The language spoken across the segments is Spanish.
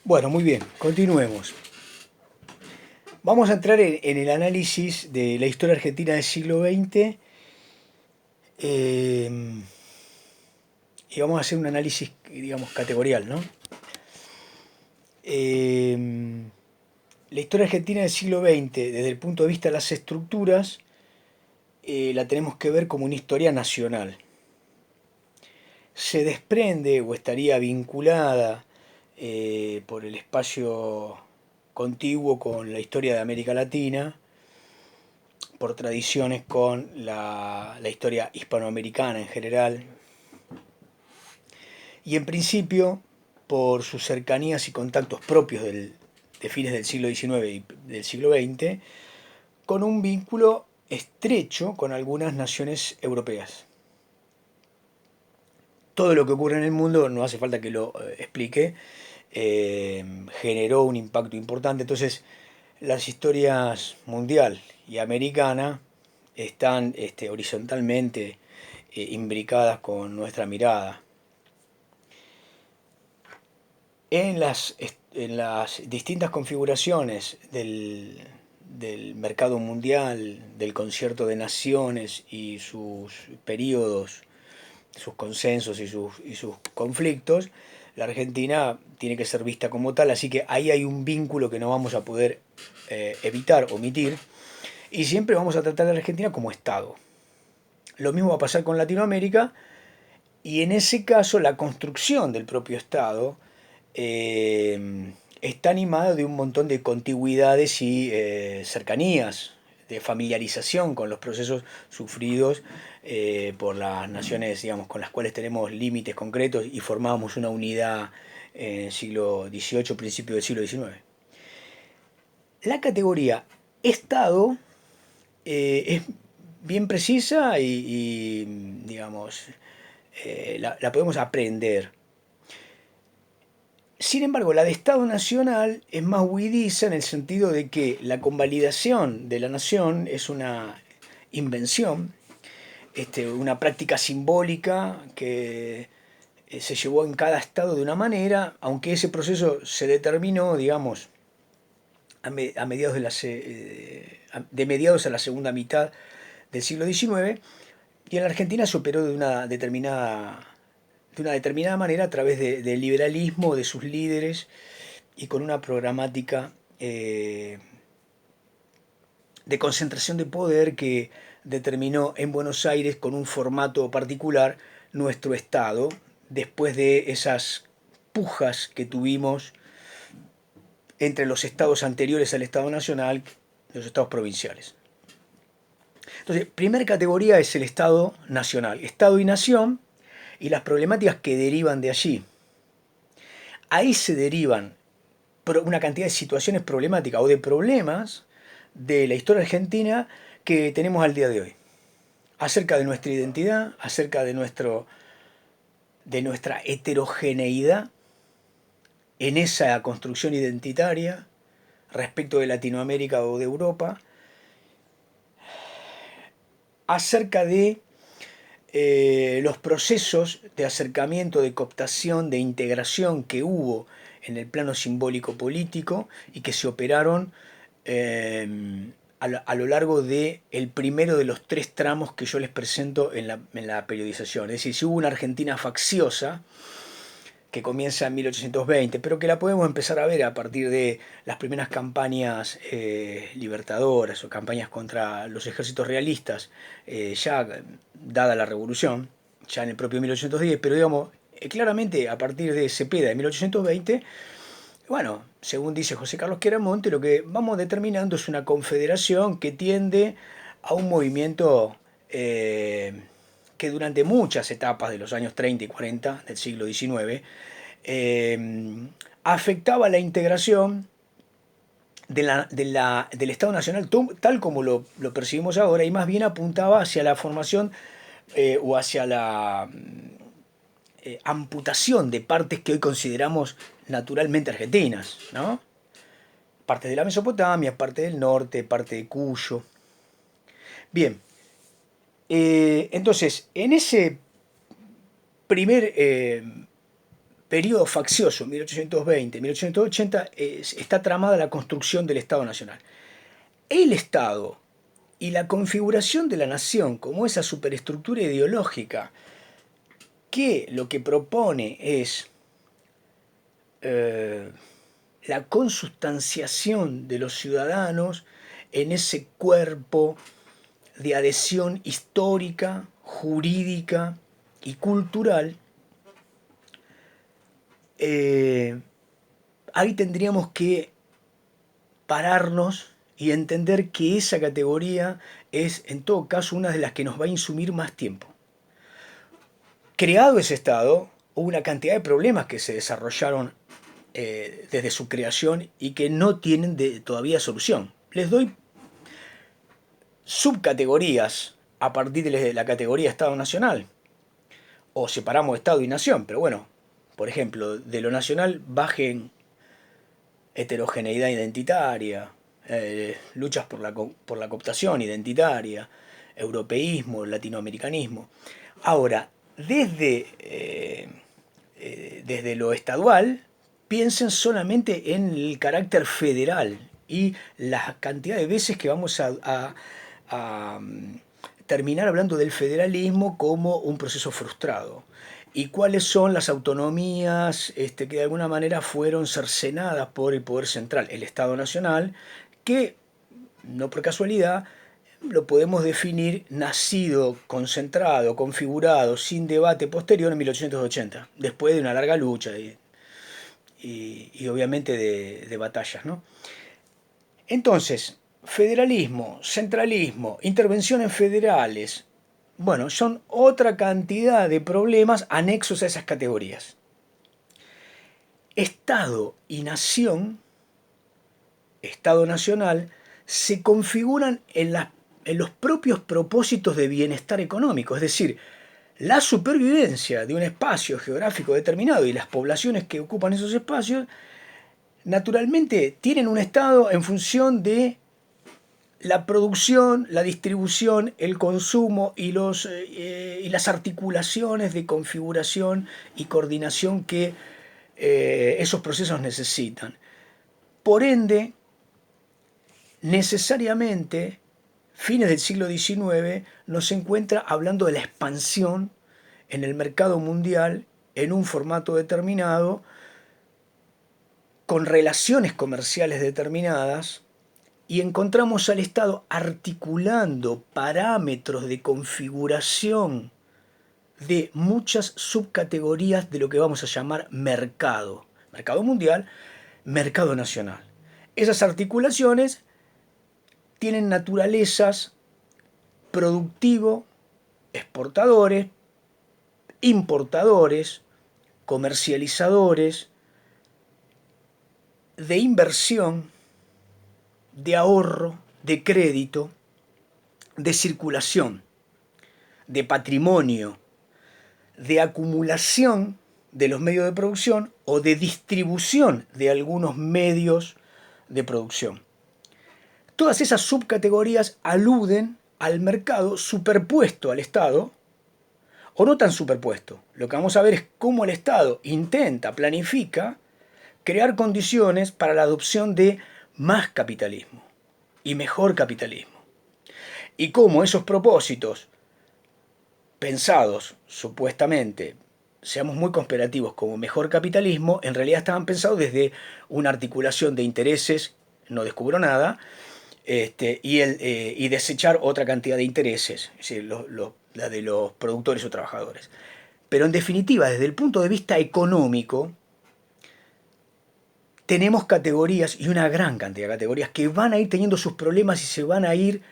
Bueno, muy bien, continuemos. Vamos a entrar en el análisis de la historia argentina del siglo XX y vamos a hacer un análisis, digamos, categorial, ¿no? Eh, la historia argentina del siglo XX, desde el punto de vista de las estructuras, la tenemos que ver como una historia nacional. Se desprende o estaría vinculada por el espacio contiguo con la historia de América Latina, por tradiciones con la historia hispanoamericana en general, y en principio por sus cercanías y contactos propios de fines del siglo XIX y del siglo XX, con un vínculo estrecho con algunas naciones europeas. Todo lo que ocurre en el mundo, no hace falta que lo explique, generó un impacto importante. Entonces, las historias mundial y americana están horizontalmente imbricadas con nuestra mirada. En las distintas configuraciones del mercado mundial, del concierto de naciones y sus periodos, sus consensos y sus conflictos, la Argentina tiene que ser vista como tal, así que ahí hay un vínculo que no vamos a poder evitar, omitir, y siempre vamos a tratar a la Argentina como Estado. Lo mismo va a pasar con Latinoamérica, y en ese caso la construcción del propio Estado está animada de un montón de contigüidades y cercanías, de familiarización con los procesos sufridos por las naciones, digamos, con las cuales tenemos límites concretos y formamos una unidad en el siglo XVIII, principio del siglo XIX. La categoría Estado es bien precisa y digamos, la podemos aprender. Sin embargo, la de Estado Nacional es más huidiza en el sentido de que la convalidación de la nación es una invención, una práctica simbólica que se llevó en cada estado de una manera, aunque ese proceso se determinó, digamos, a mediados de mediados a la segunda mitad del siglo XIX, y en la Argentina se operó de una determinada manera a través del liberalismo de sus líderes y con una programática de concentración de poder que determinó en Buenos Aires con un formato particular nuestro Estado, después de esas pujas que tuvimos entre los estados anteriores al Estado Nacional, los estados provinciales. Entonces, primera categoría es el Estado Nacional, Estado y Nación, y las problemáticas que derivan de allí. Ahí se derivan una cantidad de situaciones problemáticas o de problemas de la historia argentina que tenemos al día de hoy. Acerca de nuestra identidad, acerca de nuestra heterogeneidad en esa construcción identitaria respecto de Latinoamérica o de Europa, acerca de los procesos de acercamiento, de cooptación, de integración que hubo en el plano simbólico político y que se operaron a lo largo del primero de los tres tramos que yo les presento en la periodización. Es decir, si hubo una Argentina facciosa que comienza en 1820, pero que la podemos empezar a ver a partir de las primeras campañas libertadoras o campañas contra los ejércitos realistas, ya dada la revolución, ya en el propio 1810, pero digamos, claramente a partir de Cepeda de 1820, bueno, según dice José Carlos Quiaramonte, lo que vamos determinando es una confederación que tiende a un movimiento que durante muchas etapas de los años 30 y 40 del siglo XIX afectaba la integración del Estado Nacional tal como lo percibimos ahora, y más bien apuntaba hacia la formación o hacia la amputación de partes que hoy consideramos naturalmente argentinas, ¿no? Partes de la Mesopotamia, parte del norte, parte de Cuyo. Bien, entonces, en ese primer periodo faccioso, 1820-1880, está tramada la construcción del Estado Nacional. El Estado y la configuración de la nación como esa superestructura ideológica que lo que propone es la consustanciación de los ciudadanos en ese cuerpo de adhesión histórica, jurídica y cultural, ahí tendríamos que pararnos y entender que esa categoría es en todo caso una de las que nos va a insumir más tiempo. Creado ese Estado, hubo una cantidad de problemas que se desarrollaron desde su creación y que no tienen todavía solución. Les doy subcategorías a partir de la categoría Estado Nacional, o separamos Estado y Nación, pero bueno, por ejemplo, de lo nacional bajen heterogeneidad identitaria, luchas por la cooptación identitaria, europeísmo, latinoamericanismo. Ahora, desde lo estadual, piensen solamente en el carácter federal y la cantidad de veces que vamos a terminar hablando del federalismo como un proceso frustrado. Y cuáles son las autonomías que de alguna manera fueron cercenadas por el poder central, el Estado Nacional, que no por casualidad lo podemos definir nacido, concentrado, configurado, sin debate posterior en 1880, después de una larga lucha y obviamente de batallas, ¿no? Entonces, federalismo, centralismo, intervenciones federales, bueno, son otra cantidad de problemas anexos a esas categorías. Estado y nación, Estado nacional, se configuran en los propios propósitos de bienestar económico, es decir, la supervivencia de un espacio geográfico determinado y las poblaciones que ocupan esos espacios, naturalmente tienen un Estado en función de la producción, la distribución, el consumo y las articulaciones de configuración y coordinación que esos procesos necesitan. Por ende, necesariamente, fines del siglo XIX, nos encuentra hablando de la expansión en el mercado mundial en un formato determinado, con relaciones comerciales determinadas, y encontramos al Estado articulando parámetros de configuración de muchas subcategorías de lo que vamos a llamar mercado. Mercado mundial, mercado nacional. Esas articulaciones tienen naturalezas productivo, exportadores, importadores, comercializadores, de inversión, de ahorro, de crédito, de circulación, de patrimonio, de acumulación de los medios de producción o de distribución de algunos medios de producción. Todas esas subcategorías aluden al mercado superpuesto al Estado, o no tan superpuesto. Lo que vamos a ver es cómo el Estado intenta, planifica, crear condiciones para la adopción de más capitalismo y mejor capitalismo. Y cómo esos propósitos, pensados supuestamente, seamos muy conspirativos, como mejor capitalismo, en realidad estaban pensados desde una articulación de intereses, no descubro nada, y desechar otra cantidad de intereses, es decir, la de los productores o trabajadores. Pero en definitiva, desde el punto de vista económico, tenemos categorías, y una gran cantidad de categorías, que van a ir teniendo sus problemas y se van a ir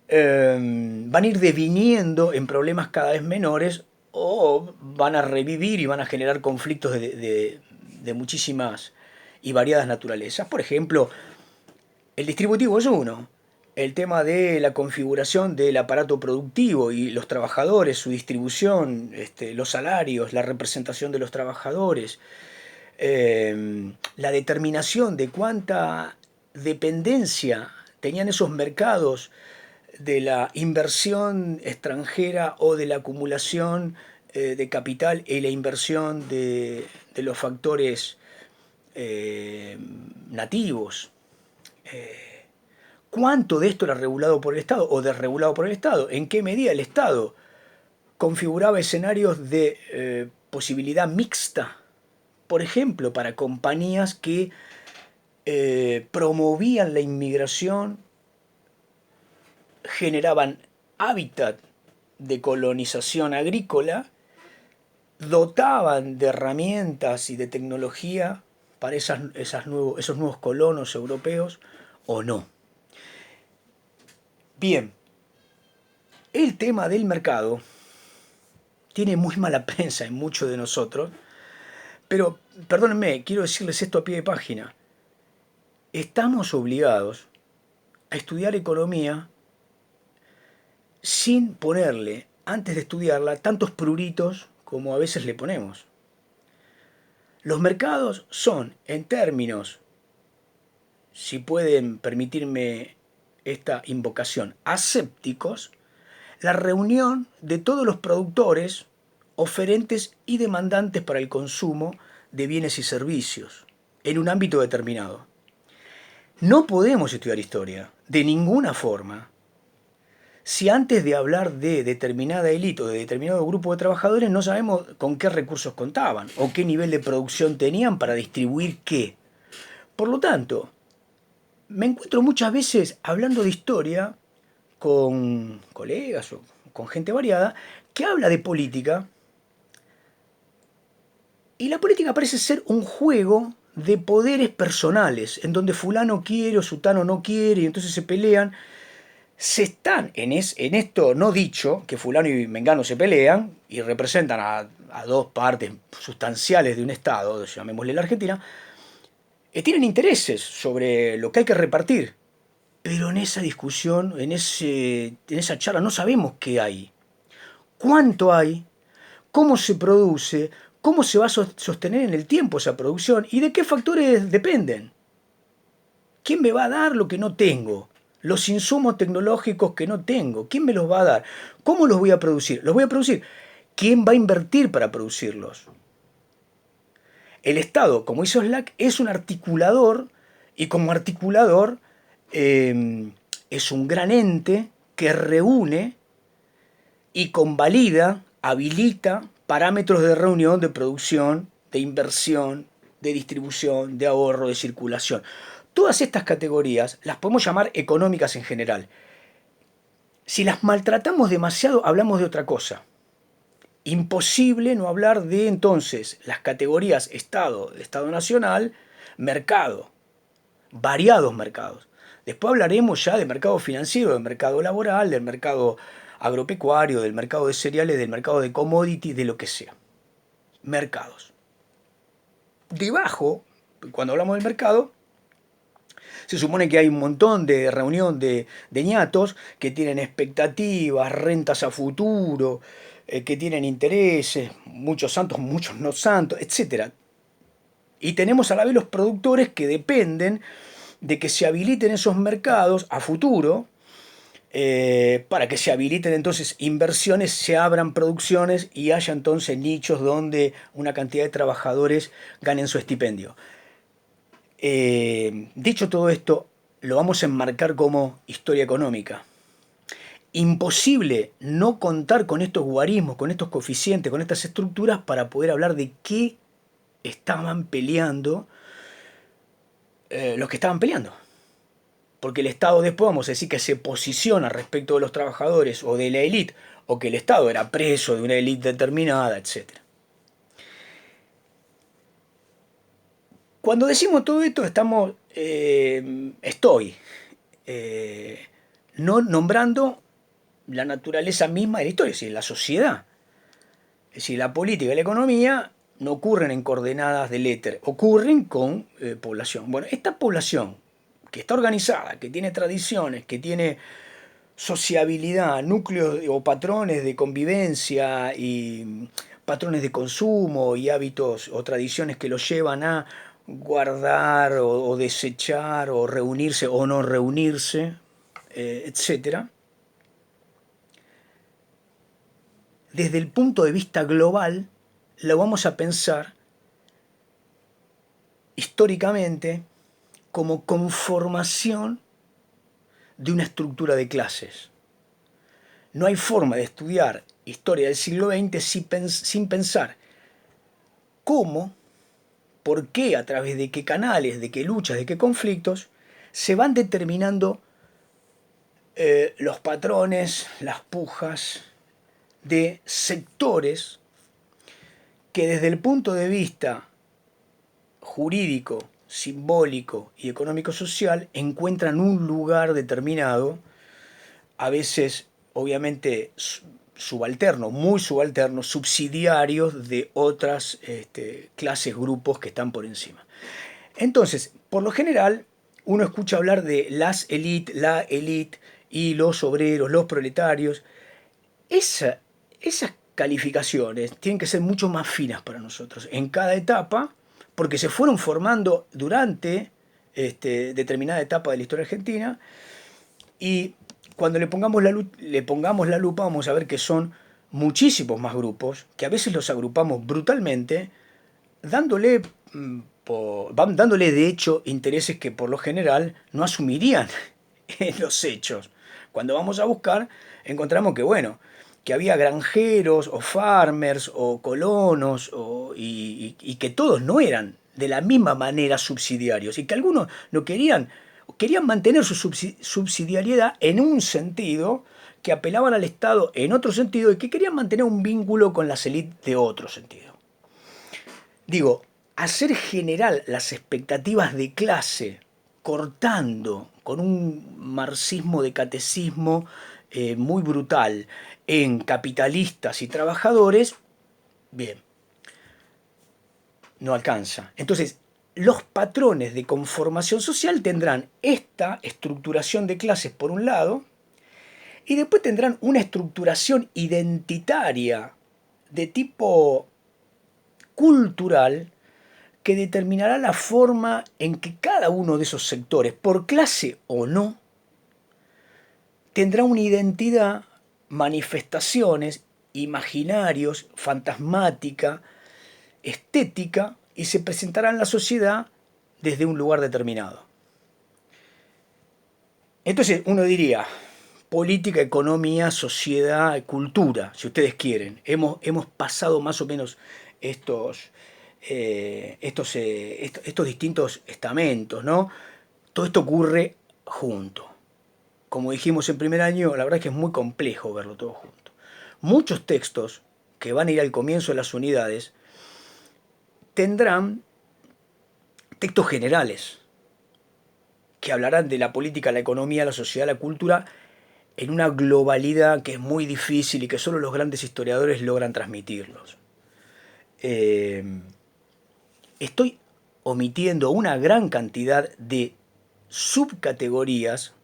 deviniendo en problemas cada vez menores, o van a revivir y van a generar conflictos de muchísimas y variadas naturalezas. Por ejemplo, el distributivo es uno. El tema de la configuración del aparato productivo y los trabajadores, su distribución, los salarios, la representación de los trabajadores, la determinación de cuánta dependencia tenían esos mercados de la inversión extranjera o de la acumulación de capital y la inversión de los factores nativos. ¿Cuánto de esto era regulado por el Estado o desregulado por el Estado? ¿En qué medida el Estado configuraba escenarios de posibilidad mixta? Por ejemplo, para compañías que promovían la inmigración, generaban hábitat de colonización agrícola, dotaban de herramientas y de tecnología para esos nuevos colonos europeos o no. Bien, el tema del mercado tiene muy mala prensa en muchos de nosotros, pero perdónenme, quiero decirles esto a pie de página. Estamos obligados a estudiar economía sin ponerle, antes de estudiarla, tantos pruritos como a veces le ponemos. Los mercados son, en términos, si pueden permitirme esta invocación, asépticos, la reunión de todos los productores, oferentes y demandantes para el consumo de bienes y servicios en un ámbito determinado. No podemos estudiar historia, de ninguna forma, si antes de hablar de determinada élite o de determinado grupo de trabajadores no sabemos con qué recursos contaban o qué nivel de producción tenían para distribuir qué. Por lo tanto, me encuentro muchas veces hablando de historia con colegas o con gente variada que habla de política y la política parece ser un juego de poderes personales en donde fulano quiere o sutano no quiere y entonces se pelean. Se están en esto no dicho, que fulano y mengano se pelean y representan a dos partes sustanciales de un Estado, llamémosle la Argentina, tienen intereses sobre lo que hay que repartir. Pero en esa discusión, en esa charla, no sabemos qué hay, cuánto hay, cómo se produce, cómo se va a sostener en el tiempo esa producción y de qué factores dependen. ¿Quién me va a dar lo que no tengo? Los insumos tecnológicos que no tengo. ¿Quién me los va a dar? ¿Cómo los voy a producir? Los voy a producir. ¿Quién va a invertir para producirlos? El Estado, como hizo Slack, es un articulador y como articulador es un gran ente que reúne y convalida, habilita parámetros de reunión, de producción, de inversión, de distribución, de ahorro, de circulación. Todas estas categorías las podemos llamar económicas en general. Si las maltratamos demasiado, hablamos de otra cosa. Imposible no hablar de entonces las categorías Estado, Estado Nacional, mercado, variados mercados. Después hablaremos ya de mercado financiero, del mercado laboral, del mercado agropecuario, del mercado de cereales, del mercado de commodities, de lo que sea. Mercados. Debajo, cuando hablamos del mercado, se supone que hay un montón de reunión de ñatos que tienen expectativas, rentas a futuro, que tienen intereses, muchos santos, muchos no santos, etc. Y tenemos a la vez los productores que dependen de que se habiliten esos mercados a futuro, para que se habiliten entonces inversiones, se abran producciones y haya entonces nichos donde una cantidad de trabajadores ganen su estipendio. Dicho todo esto, lo vamos a enmarcar como historia económica. Imposible no contar con estos guarismos, con estos coeficientes, con estas estructuras para poder hablar de qué estaban peleando los que estaban peleando. Porque el Estado después vamos a decir que se posiciona respecto de los trabajadores o de la élite, o que el Estado era preso de una élite determinada, etc. Cuando decimos todo esto estoy no nombrando la naturaleza misma de la historia, es decir, la sociedad. Es decir, la política y la economía no ocurren en coordenadas del éter, ocurren con población. Bueno, esta población que está organizada, que tiene tradiciones, que tiene sociabilidad, núcleos o patrones de convivencia y patrones de consumo y hábitos o tradiciones que los llevan a guardar o desechar o reunirse o no reunirse, etcétera, desde el punto de vista global, lo vamos a pensar históricamente como conformación de una estructura de clases. No hay forma de estudiar historia del siglo XX sin pensar cómo, por qué, a través de qué canales, de qué luchas, de qué conflictos, se van determinando los patrones, las pujas de sectores que desde el punto de vista jurídico, simbólico y económico-social encuentran un lugar determinado, a veces obviamente subalternos, muy subalternos, subsidiarios de otras clases, grupos que están por encima. Entonces, por lo general, uno escucha hablar de las élites, la élite y los obreros, los proletarios. Esas calificaciones tienen que ser mucho más finas para nosotros en cada etapa, porque se fueron formando durante determinada etapa de la historia argentina, y cuando le pongamos la lupa vamos a ver que son muchísimos más grupos, que a veces los agrupamos brutalmente, dándole, dándole de hecho intereses que por lo general no asumirían en los hechos. Cuando vamos a buscar, encontramos que, bueno, que había granjeros o farmers o colonos y que todos no eran de la misma manera subsidiarios y que algunos no querían mantener su subsidiariedad en un sentido, que apelaban al Estado en otro sentido y que querían mantener un vínculo con las élites de otro sentido. Digo, hacer general las expectativas de clase cortando con un marxismo de catecismo muy brutal en capitalistas y trabajadores, bien, no alcanza. Entonces, los patrones de conformación social tendrán esta estructuración de clases por un lado, y después tendrán una estructuración identitaria de tipo cultural que determinará la forma en que cada uno de esos sectores, por clase o no, tendrá una identidad, manifestaciones, imaginarios, fantasmática, estética, y se presentará en la sociedad desde un lugar determinado. Entonces uno diría, política, economía, sociedad, cultura, si ustedes quieren. Hemos pasado más o menos estos, estos distintos estamentos, ¿no? Todo esto ocurre junto. Como dijimos en primer año, la verdad es que es muy complejo verlo todo junto. Muchos textos que van a ir al comienzo de las unidades tendrán textos generales que hablarán de la política, la economía, la sociedad, la cultura en una globalidad que es muy difícil y que solo los grandes historiadores logran transmitirlos. Estoy omitiendo una gran cantidad de subcategorías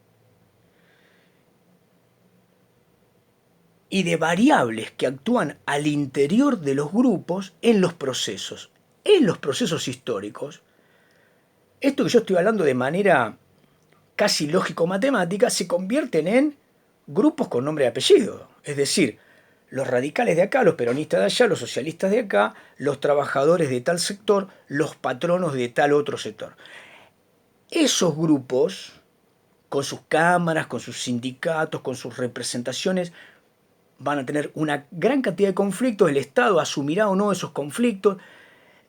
y de variables que actúan al interior de los grupos en los procesos. En los procesos históricos, esto que yo estoy hablando de manera casi lógico-matemática se convierten en grupos con nombre y apellido. Es decir, los radicales de acá, los peronistas de allá, los socialistas de acá, los trabajadores de tal sector, los patronos de tal otro sector. Esos grupos, con sus cámaras, con sus sindicatos, con sus representaciones, van a tener una gran cantidad de conflictos. El Estado asumirá o no esos conflictos,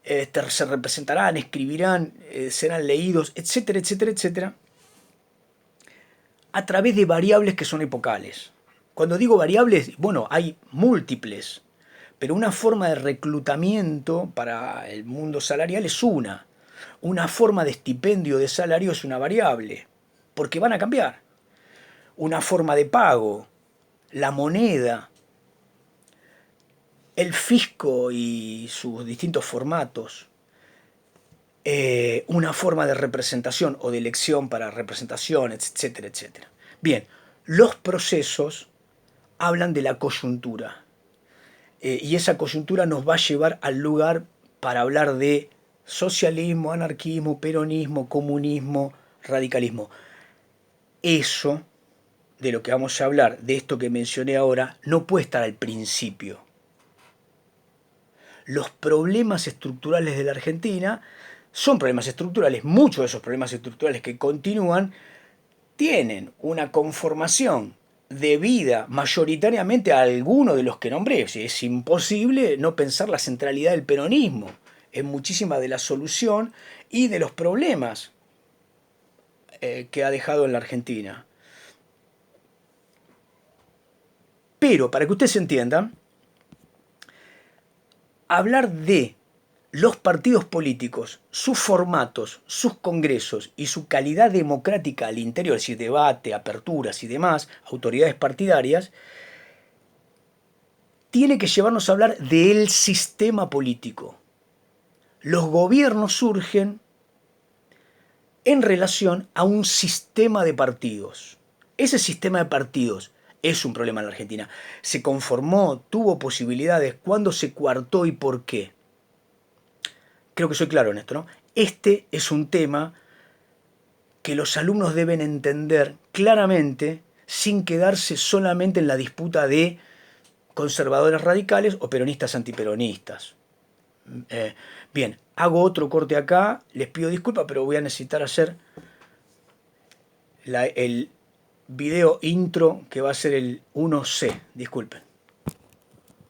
se representarán, escribirán, serán leídos, etcétera, etcétera, etcétera, a través de variables que son epocales. Cuando digo variables, bueno, hay múltiples, pero una forma de reclutamiento para el mundo salarial es una forma de estipendio de salario es una variable, porque van a cambiar. Una forma de pago, la moneda, el fisco y sus distintos formatos, una forma de representación o de elección para representaciones, etcétera, etcétera. Bien, los procesos hablan de la coyuntura, y esa coyuntura nos va a llevar al lugar para hablar de socialismo, anarquismo, peronismo, comunismo, radicalismo. Eso de lo que vamos a hablar, de esto que mencioné ahora, no puede estar al principio. los problemas estructurales de la Argentina son problemas estructurales. Muchos de esos problemas estructurales que continúan tienen una conformación debida mayoritariamente a alguno de los que nombré. O sea, es imposible no pensar la centralidad del peronismo en muchísima de la solución y de los problemas que ha dejado en la Argentina. Pero, para que ustedes entiendan, hablar de los partidos políticos, sus formatos, sus congresos y su calidad democrática al interior, es decir, debate, aperturas y demás, autoridades partidarias, tiene que llevarnos a hablar del sistema político. Los gobiernos surgen en relación a un sistema de partidos. Ese sistema de partidos es un problema en la Argentina. Se conformó, tuvo posibilidades, ¿cuándo se coartó y por qué? Creo que soy claro en esto, ¿no? Este es un tema que los alumnos deben entender claramente sin quedarse solamente en la disputa de conservadores radicales o peronistas antiperonistas. Bien, hago otro corte acá, les pido disculpas, pero voy a necesitar hacer el video intro que va a ser el 1C, disculpen.